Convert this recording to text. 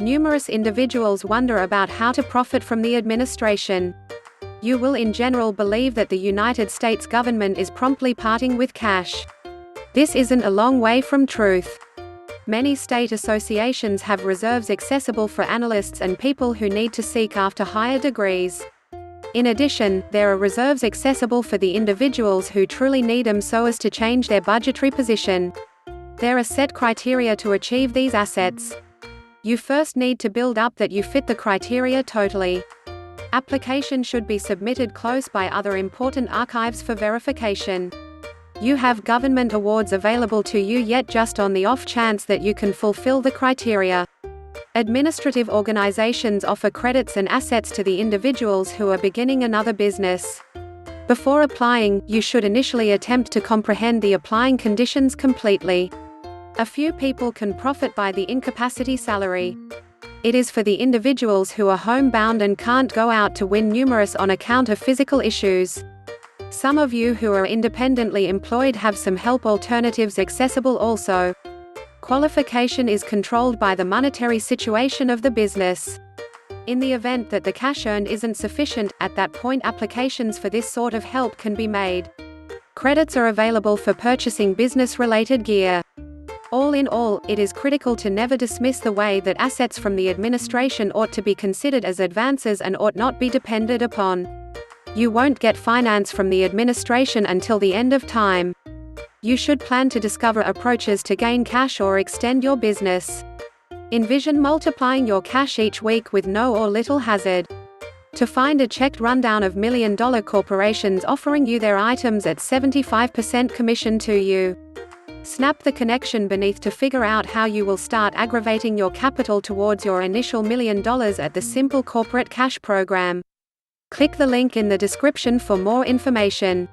Numerous individuals wonder about how to profit from the administration. You will in general believe that the United States government is promptly parting with cash. This isn't a long way from truth. Many state associations have reserves accessible for analysts and people who need to seek after higher degrees. In addition, there are reserves accessible for the individuals who truly need them so as to change their budgetary position. There are set criteria to achieve these assets. You first need to build up that you fit the criteria totally. Application should be submitted close by other important archives for verification. You have government awards available to you yet just on the off chance that you can fulfill the criteria. Administrative organizations offer credits and assets to the individuals who are beginning another business. Before applying, you should initially attempt to comprehend the applying conditions completely. A few people can profit by the incapacity salary. It is for the individuals who are homebound and can't go out to win numerous on account of physical issues. Some of you who are independently employed have some help alternatives accessible also. Qualification is controlled by the monetary situation of the business. In the event that the cash earned isn't sufficient, at that point applications for this sort of help can be made. Credits are available for purchasing business-related gear. All in all, it is critical to never dismiss the way that assets from the administration ought to be considered as advances and ought not be depended upon. You won't get finance from the administration until the end of time. You should plan to discover approaches to gain cash or extend your business. Envision multiplying your cash each week with no or little hazard. To find a checked rundown of million-dollar corporations offering you their items at 75% commission to you. Snap the connection beneath to figure out how you will start aggravating your capital towards your initial $1 million at the Simple Corporate Cash Program. Click the link in the description for more information.